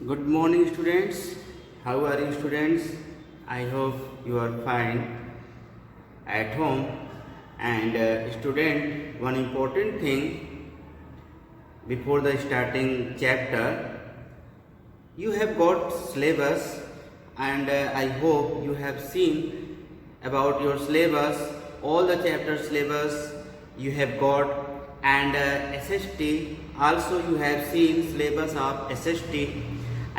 Good morning, students. How are you, students? I hope you are fine at home. And student, one important thing before the starting chapter, you have got syllabus, and I hope you have seen about your syllabus, all the chapter syllabus you have got, and SST also you have seen syllabus of SST.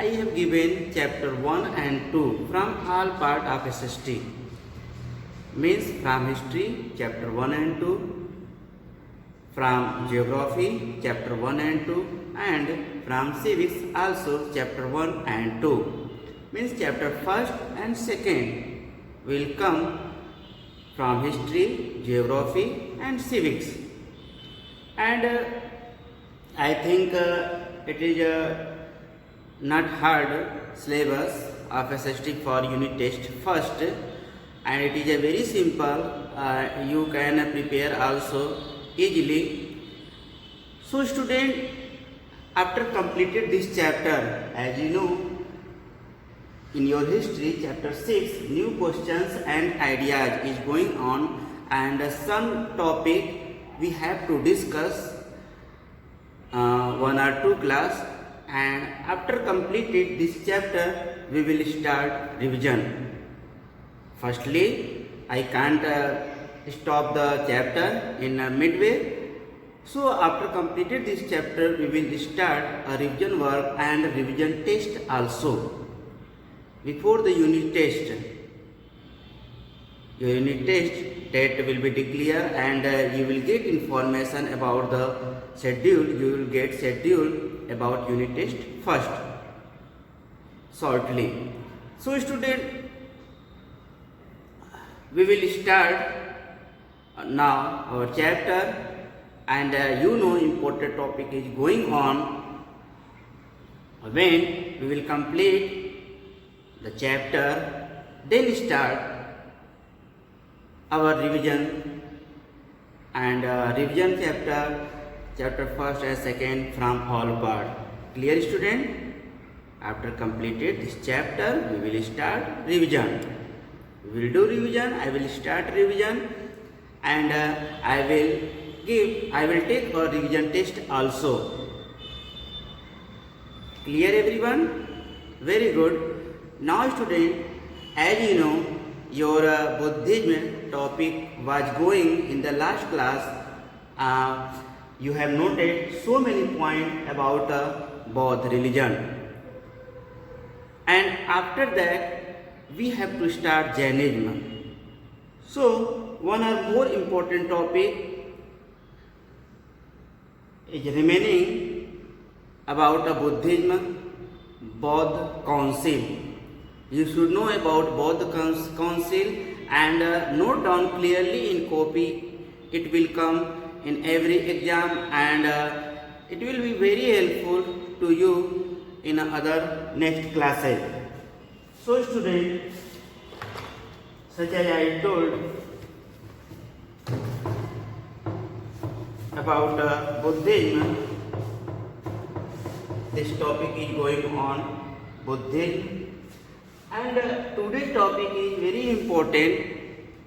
I have given chapter 1 and 2 from all part of SST, means from history chapter 1 and 2, from geography chapter 1 and 2, and from civics also chapter 1 and 2, means chapter 1st and 2nd will come from history, geography and civics. And I think it is not hard syllabus of SST for unit test first, and it is a very simple, you can prepare also easily. So student, after completed this chapter, as you know, in your history chapter 6 new questions and ideas is going on, and some topic we have to discuss one or two class, and after completed this chapter we will start revision. Firstly, I can't stop the chapter in midway, so after completed this chapter we will start a revision work and revision test also. Before the unit test, your unit test date will be declared, and you will get information about the schedule. You will get schedule about unit test first shortly. So student, we will start now our chapter, and you know important topic is going on. When we will complete the chapter, then start our revision, and revision chapter 1st and 2nd from all part. Clear student? After completed this chapter we will start revision. We will do revision, I will start revision, and I will take a revision test also. Clear everyone? Very good. Now student, as you know, your Buddhism topic was going in the last class. You have noted so many points about Buddha religion, and after that we have to start Jainism. So one or more important topic is remaining about Buddhism, Bodh Council. You should know about Bodh Council, and note down clearly in copy. It will come in every exam, and it will be very helpful to you in other next classes. So student, such as I told about Buddhism, this topic is going on Buddhism, and today's topic is very important.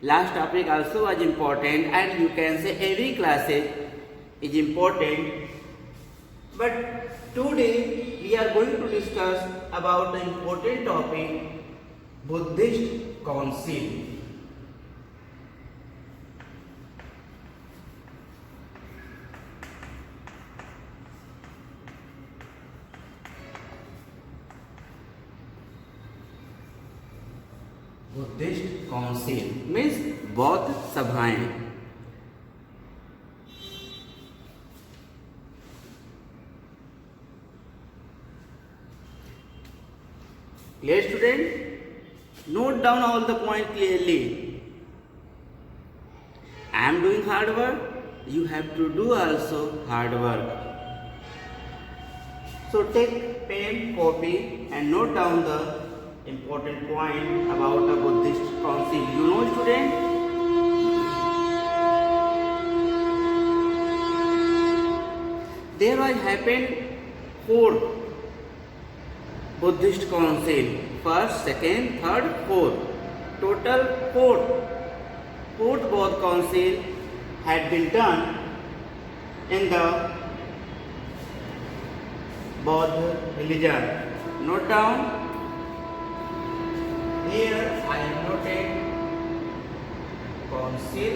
Last topic also was important, and you can say every class is important. But today we are going to discuss about the important topic, Buddhist Council. Buddhist council means बौद्ध सभाएं. Clear student? Note down all the points clearly. I am doing hard work, you have to do also hard work. So take pen, copy and note down the important point about the Buddhist council. You know student? There was happened 4 Buddhist council, first, second, third, fourth. Total fourth Bodh council had been done in the Bodh religion. Note down. Here I have noted council,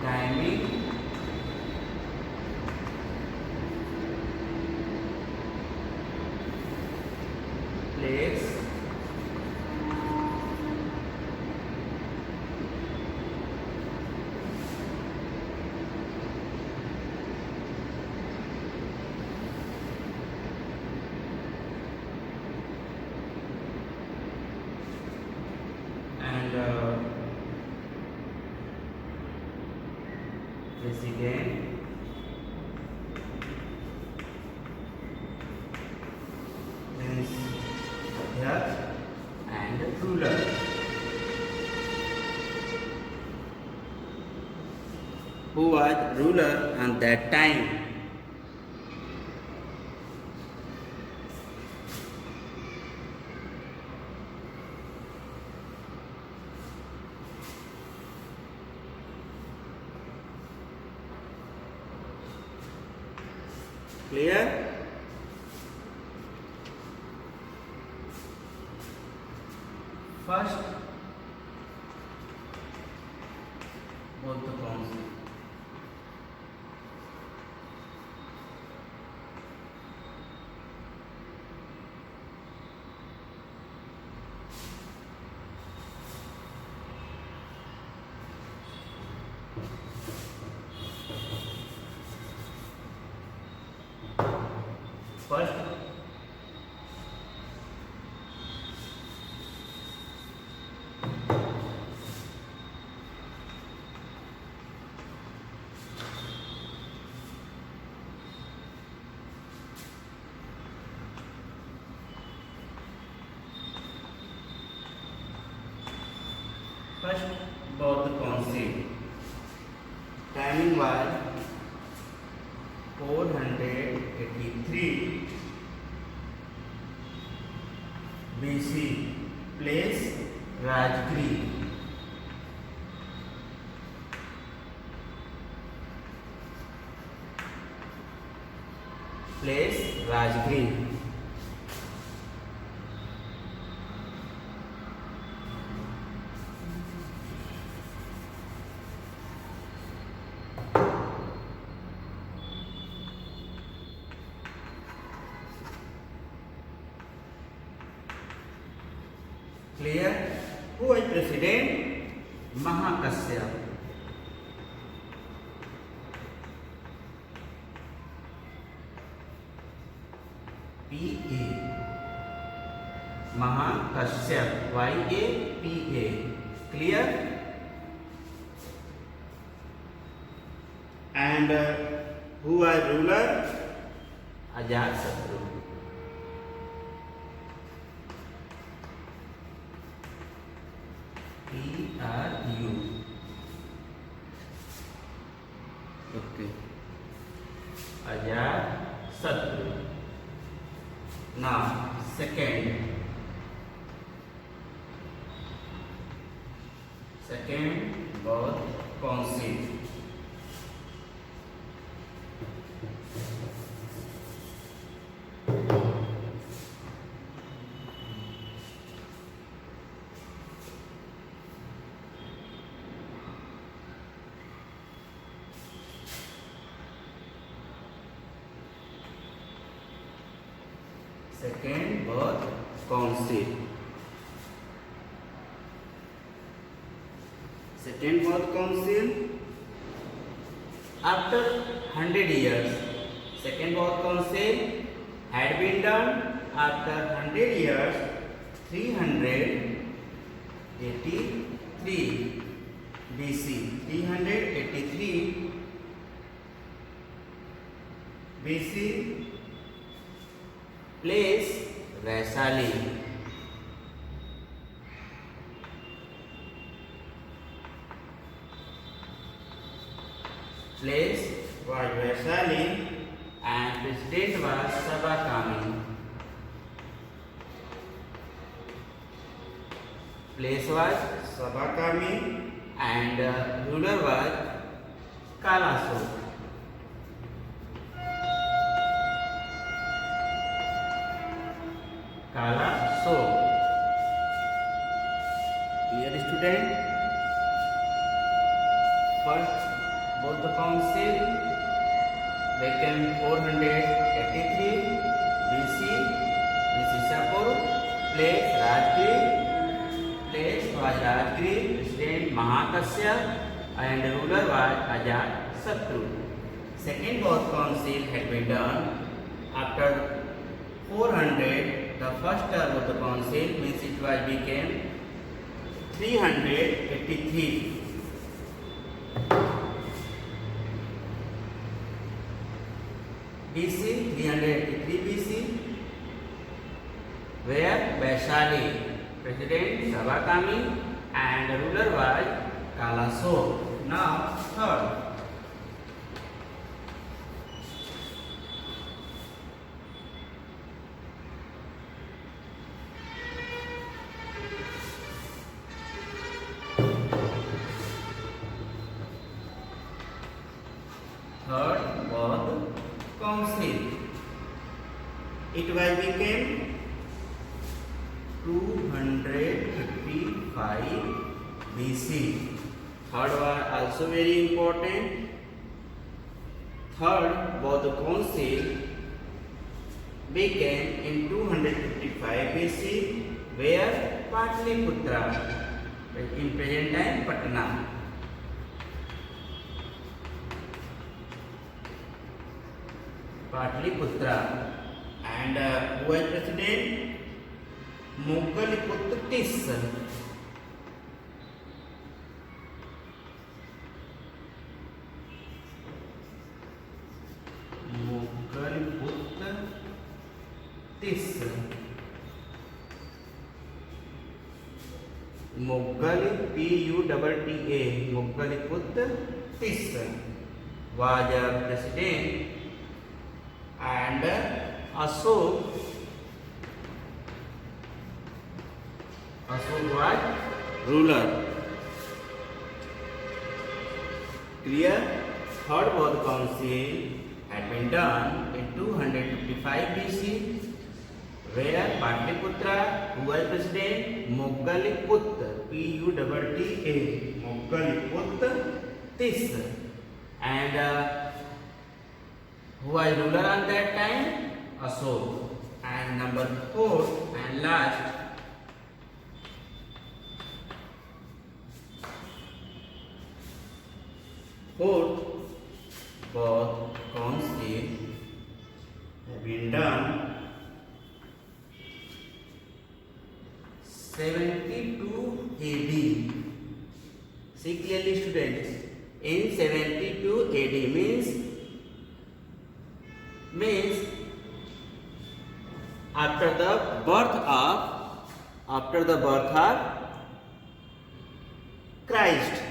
timing, place, and president, means Adhyaksh, and ruler. Who was ruler at that time? Clear? First, both the council. First, Bodh council. Timing was 483 BC. Place Rajgiri. Place Rajgiri. Clear? Who is president? Mahakasyap. P.A. Mahakasyap. Y-A-P-A. Clear? And who was ruler? Ajatasattu. P-R-U. Okay. Ajatasattu. Now, second Bodh council. Second Bodh council. Second Bodh council. After 100 years, second Bodh council had been done after 100 years, 383 BC. 383 BC. Place Vaishali. Place was Vaishali and president was Sabakami. Place was Sabakami and ruler was Kalaso. Kalaso. Clear, student? First, both the council became 483 BC. Sapur. Place Rajgiri. Place was Rajgiri. President Mahakasya and ruler was Ajat Satru. Second both council had been done after 400. The first term of the council means it was became 383. BC 383 BC, where Vaishali, president Sabakami and ruler was Kalaso. Now third. Third was council. It was became 255 BC. Third was also very important. Third was the council became in 255 BC, where Patliputra, in present time Patna. Patliputra and who was president? Moggaliput Tis. Moggaliput Tis. Moggali P-U-T-T-A. Moggaliput Tis was president. And Ashok was ruler. Clear? Third both council had been done in 255 BC, where Patliputra, who was president, Moggaliput, P-U-T-T-A, Moggaliput Tis, and who was ruler on that time? Ashok. And number 4 and last, fourth, both council have been done 72 AD. See clearly, students. In 72 AD means after the birth of Christ,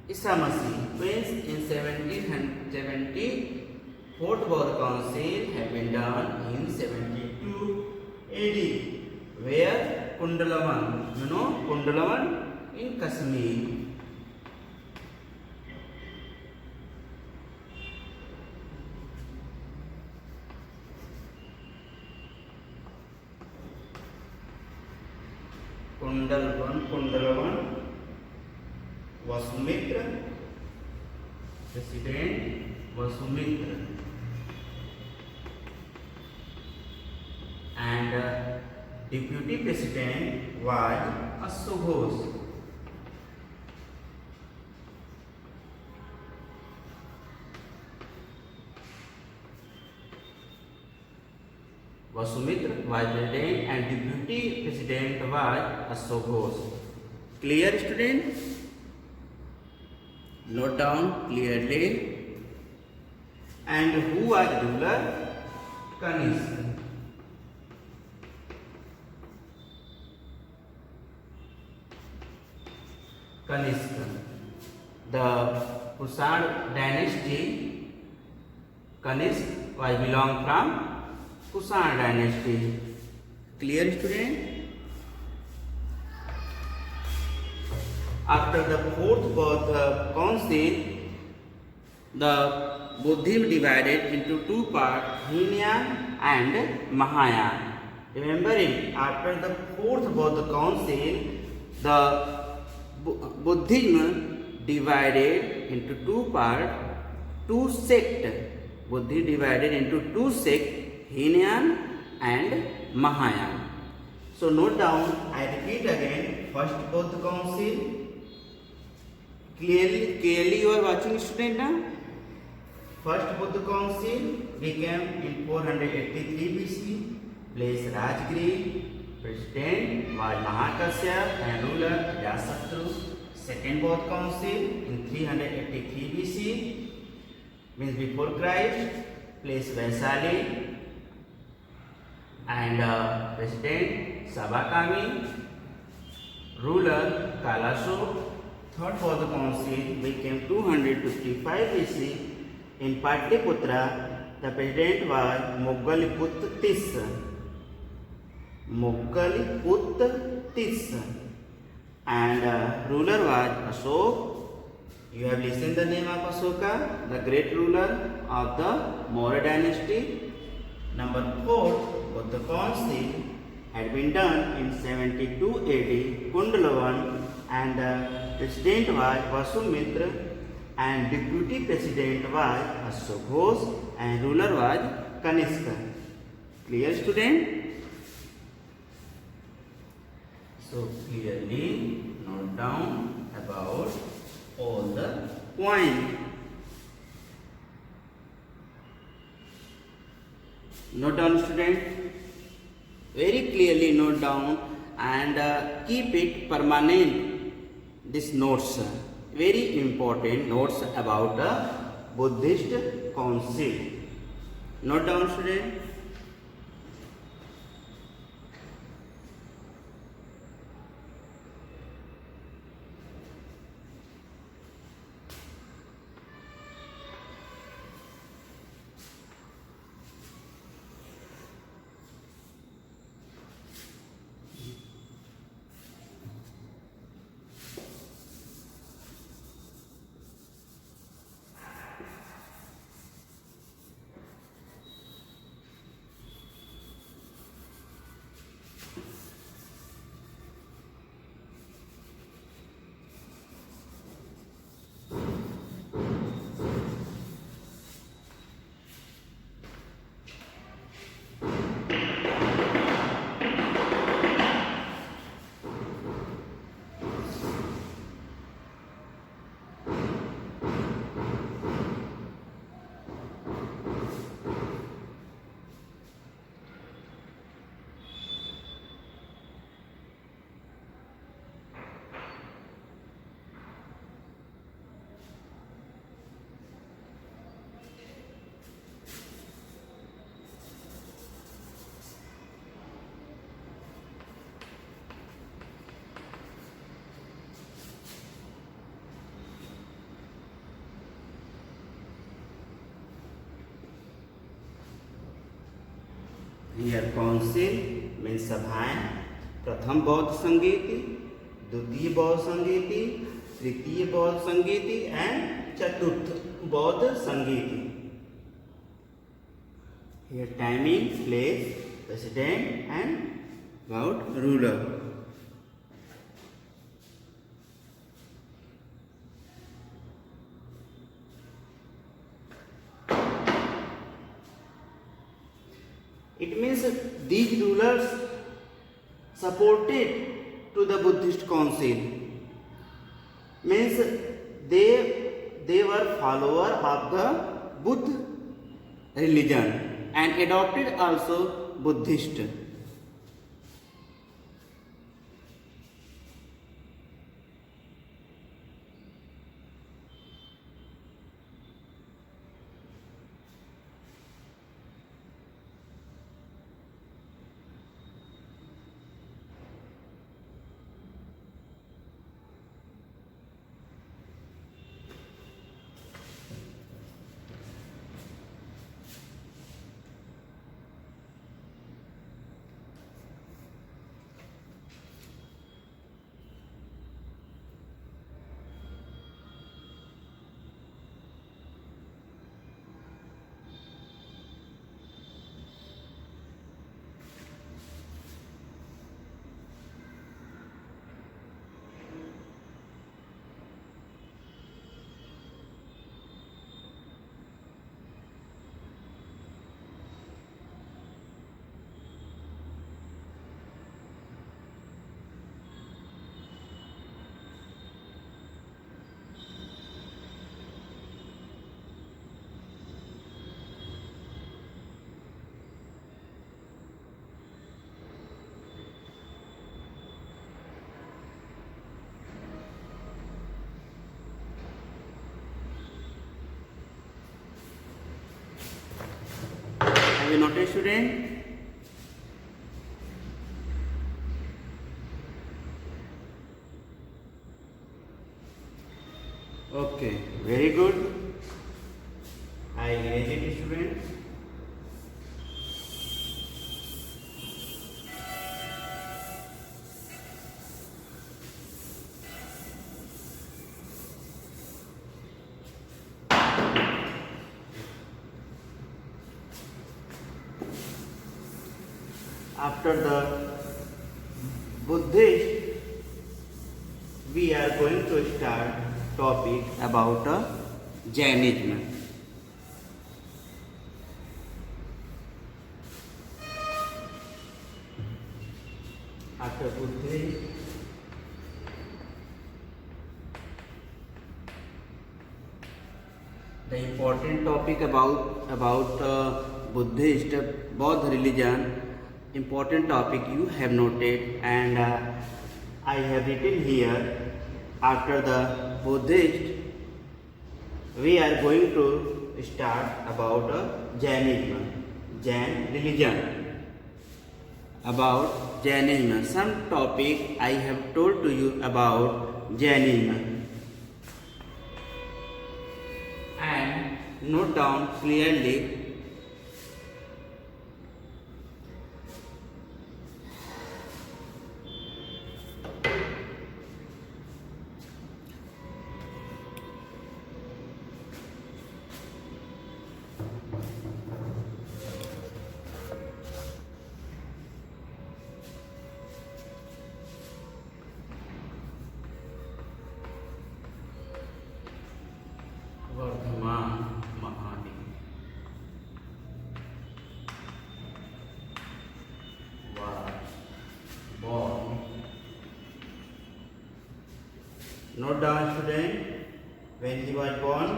Isa Masih. Means in 1770, fourth both council have been done in 72 AD, where Kundalavan, you know Kundalavan in Kashmir. Kundalavan Vasumitra, president Vasumitra, and deputy president was Ashok Ghosh. Vasumitra was president and deputy president was Ashok Ghosh. Clear, students? Note down clearly. And who was ruler? Kanishka. Kanishka. The Kushal dynasty. Kanishk was belong from Kushal dynasty. Clear, student? After the fourth Bauddha council, the Buddhism divided into two parts, Hinayana and Mahayana. Remember it, after the fourth Bauddha council, the Buddhism divided into two parts, two sects. Buddhism divided into two sects, Hinayana and Mahayana. So note down, I repeat again, first Bauddha council. Clearly you are watching, student, now? First Buddha council became in 483 BC. Place Rajgiri. President was Mahakasyap and ruler Ajasatru. Second Buddha council in 383 BC, means before Christ. Place Vaisali and President Sabakami. Ruler Kalasho. Third Bauddha council became 255 BC. In Patliputra, the president was Moggaliputta Tissa. And ruler was Ashok. You have listened the name of Ashoka, the great ruler of the Maurya dynasty. Number 4, Buddha council had been done in 72 AD, Kundalavan, and the president was Vasumitra, and deputy president was Ashok, and ruler was Kanishka. Clear, student? So clearly note down about all the points. Note down, student. Very clearly note down and keep it permanent. These notes, very important notes about the Buddhist council. Note down, student. Here council means सभाएं. प्रथम बौद्ध संगीति, द्वितीय बौद्ध संगीति, तृतीय बौद्ध संगीति and चतुर्थ बौद्ध संगीति. Here timing, place, president and about ruler. It means these rulers supported to the Buddhist council. Means they were follower of the Buddha religion and adopted also Buddhist. you noted, student? Okay, very good. I erase it, student. After the Buddhist, we are going to start topic about Jainism. After Buddhist, the important topic about Buddhist Bauddha religion, important topic you have noted, and I have written here. After the Buddhist, we are going to start about Jainism, Jain religion. About Jainism, some topic I have told to you about Jainism, and note down clearly. Vardhaman Mahadev was born. Note down, student, when he was born.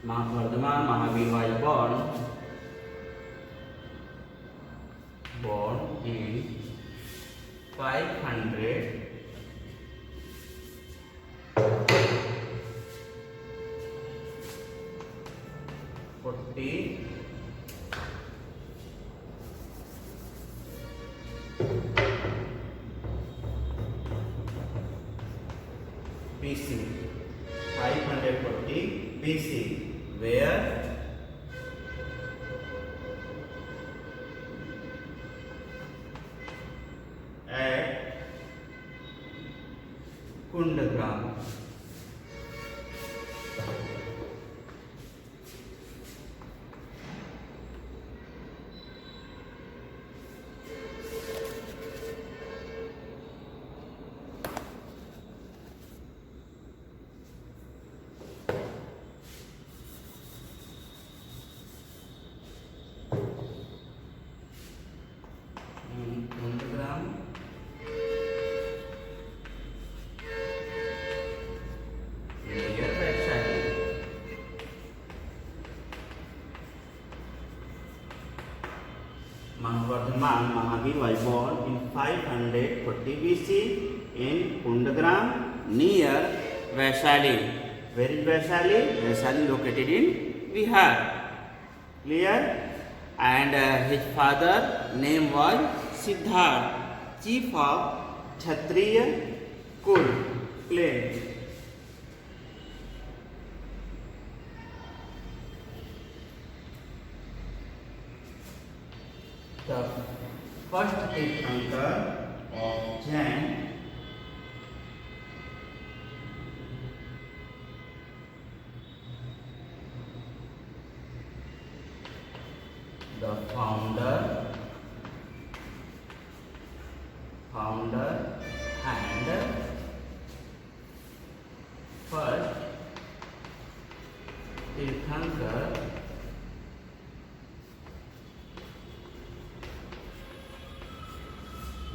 Vardhaman Mahadev was born in 500 40 BC, 540 BC, where at Kundagram. Kundagram. Vardhaman Mahadev was born in 540 BC in Kundagram near Vaishali. Where is Vaishali? Vaishali located in Bihar. Clear? And his father name was Siddharth, chief of Kshatriya Kul clan. The first Tirthankar of Jain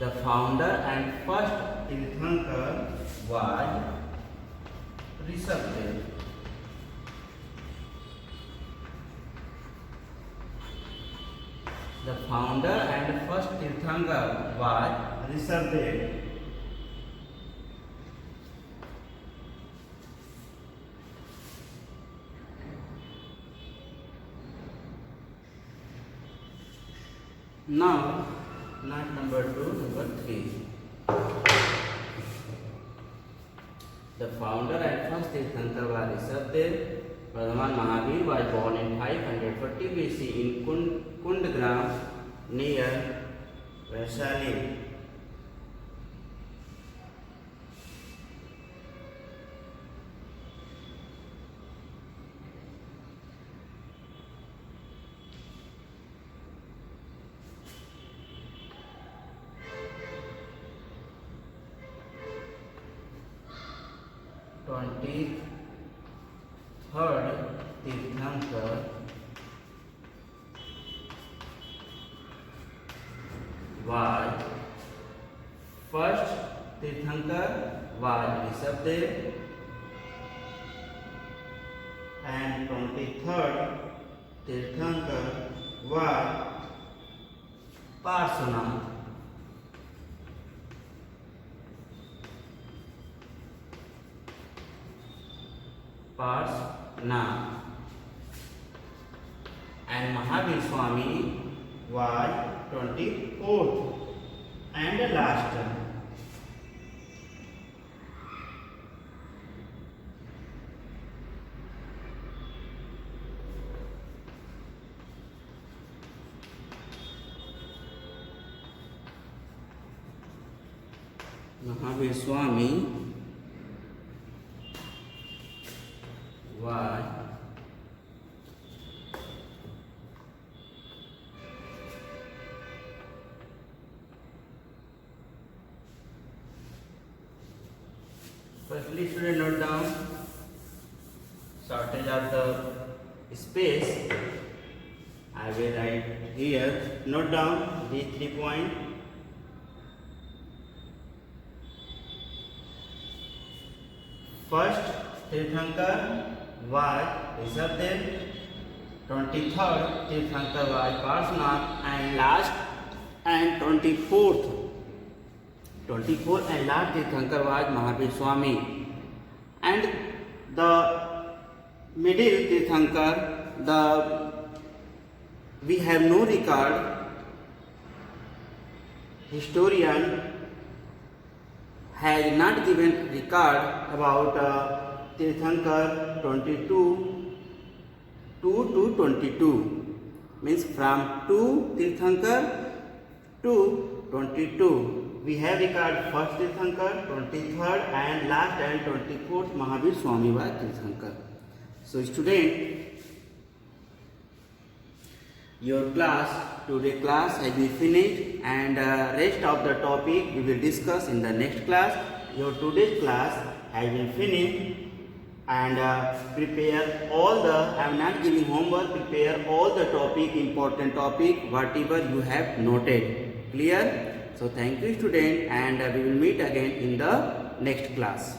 the founder and first Tirthankar was Rishabdev. The founder and first Tirthankar was Rishabdev. Now, not number 2, number 3. The founder and first Tirthankar was Rishabdev. Vardhaman Mahavir was born in 540 BC in Kundgram near Vaishali. Third Tirthankar was first Tirthankar was Rishabdev and 23rd Tirthankar was Parshvanath. And Mahavir Swami was 24th and last. Mahavir Swami was firstly student note down shortage of the space. I will write here. Note down these 3 points. First Tirthankar was Rishabdev, 23rd Tirthankar was Parshvanath, and last and 24th and last Tirthankar was Mahavir Swami. And the middle Tirthankar, we have no record. Historian has not given record about Tirthankar 22 to 22, means from 2 Tirthankar to 22. We have record first Tirthankar, 23rd and last and 24th Mahavir Swami was Tirthankar. So student, your today class has been finished, and rest of the topic we will discuss in the next class. Your today's class has been finished, and prepare all the, I am not giving homework, prepare all the topic, important topic, whatever you have noted. Clear? So thank you student, and we will meet again in the next class.